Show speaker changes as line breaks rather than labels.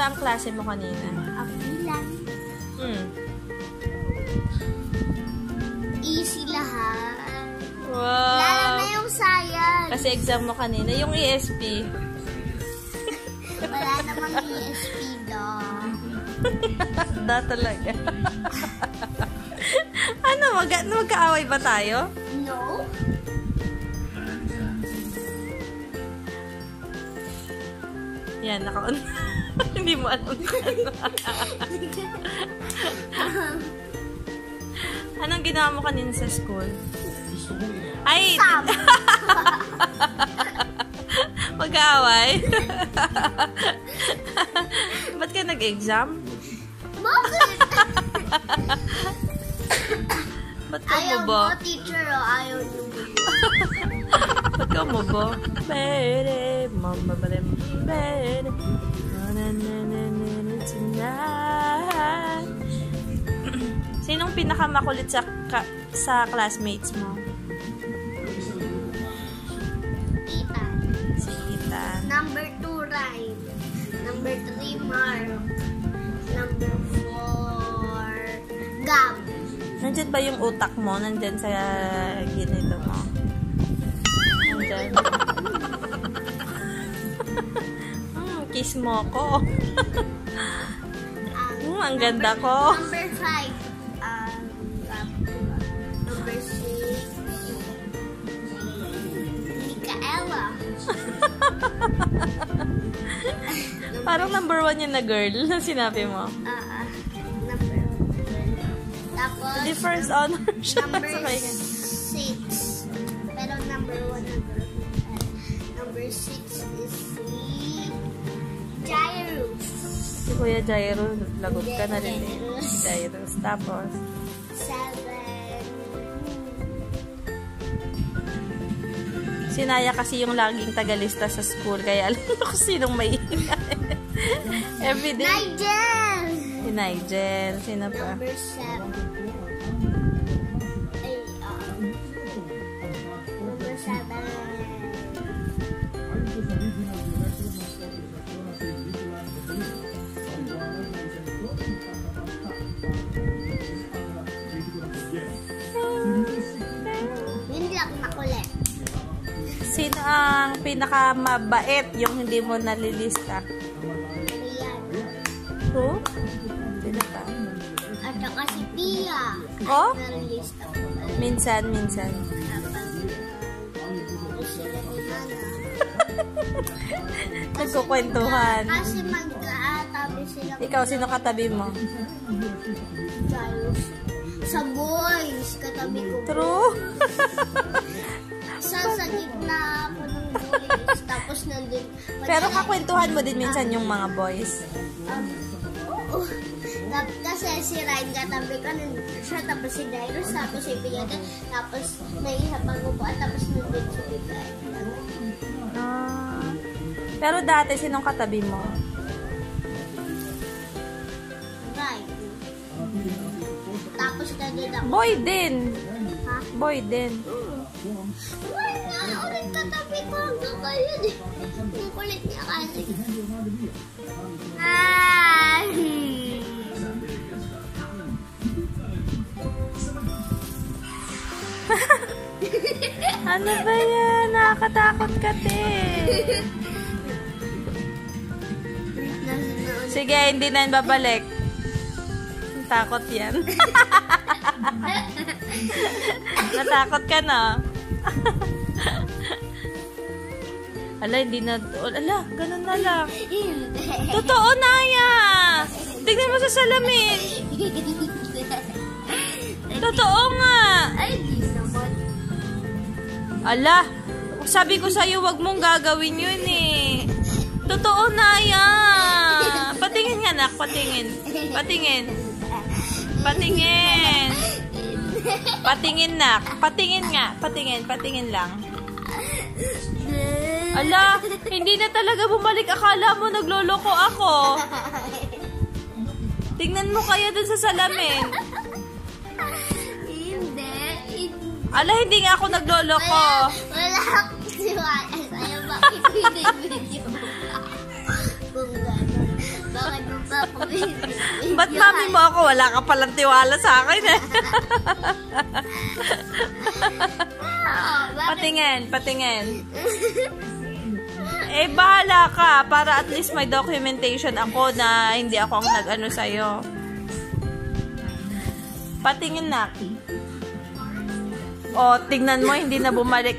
ang klase mo kanina?
Lang. Easy lahat.
Wow.
Lalo na yung science.
Kasi exam mo kanina. Yung ESP.
Wala namang ESP doon.
Da talaga. Ano, magkaaway ba tayo?
No.
Yan, naka-on. Hindi mo alam ano. Anong ginawa mo kanina sa school? Ay! Mag-aaway? Ba't ka nag-exam?
Bakit?
Ba't ka
Ayaw
mo ba?
mo, teacher, o ayaw niyo.
Ba't ka mo ba? Bere, mama bere, bere. Tonight. Sinong pinakamakulit sa classmates mo?
Ethan.
Si Ethan.
Number 2, Ryan. Number 3, Mark. Number 4, Gab.
Nandyan ba yung utak mo? Nandyan sa ginito mo? Nandyan. Kiss mo ko. Ang ganda ko.
Number 5, Gab. Number 6, Micaela.
Parang number 1 yun na girl na sinabi mo.
Number 1. Tapos,
The first honor siya.
number
Sakay
6. Pero number 1 number 6 is si Jairus.
Si Kuya Jairo, lagot ka na rin eh. Jairus. Tapos,
7.
si Naya kasi yung laging tagalista sa school. Kaya alam mo kung sinong may everyday.
Nigel!
Si Nigel. Sino pa?
Number 7. Number 7. Hindi ako makulit.
Sino ang pinakamabait yung hindi mo nalilista?
Rian.
Who? Sino pa?
At saka si Pia.
Oh?
Na-release ako.
Minsan.
Sila ni Nana.
Nagkukwentuhan.
Kasi magkatabi sila.
Ikaw, sino katabi mo?
Jairus. Sa boys, katabi ko.
True?
Sa gitna ako ng boys. Tapos nandun.
Pero kakwentuhan mo din minsan yung mga boys.
Oo. Kasi si Ryan katabi ko, nandun siya. Tapos si Jairus, tapos si Pia. Tapos may isa pang upuan. Tapos nandun si Pia.
Pero dati, sinong katabi mo?
Ryan. Tapos nandun ako.
Boy din.
Ha?
Boy din.
Wala, ulit katabi ko hanggang kayo. Yung kulit niya kasi. Ay!
Ano ba yan? Nakakatakot ka, te. Sige, hindi na yun babalik. Takot yan. Natakot ka na. Ala, hindi na. Ala, ganun na lang. Totoo, Naya. Tignan mo sa salamin. Totoo nga.
Ay, di naman.
Ala, sabi ko sa'yo, wag mong gagawin yun eh. Totoo, Naya. Patingin nga, nak. Patingin. Patingin. Patingin. Patingin, nak. Patingin nga. Patingin. Patingin lang. Ala, hindi na talaga bumalik. Akala mo nagloloko ako. Tingnan mo kaya dun sa salamin.
Hindi.
Ala, hindi nga ako nagloloko.
Wala akong siwala sa'yo. Bakit binibidyo mo? Kung gano'n. Bakit
Ba't mami mo ako? Wala ka palang tiwala sa akin eh. Patingin. Eh, bahala ka. Para at least may documentation ako na hindi ako ang nag-ano sa'yo. Patingin na. O, tignan mo, hindi na bumalik.